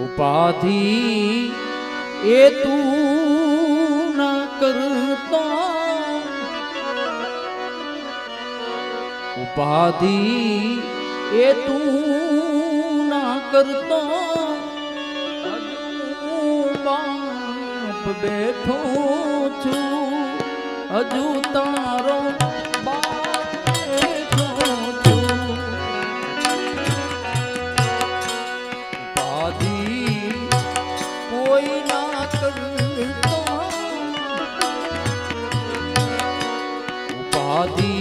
ઉપાધિ એ તું ના કરતો, ઉપાધિ એ તું ના કરતો, બાપ બેઠો છું હજુ તારો બાપ બેઠો છું. ઉપાધિ કોઈ ના કરતો, ઉપાધિ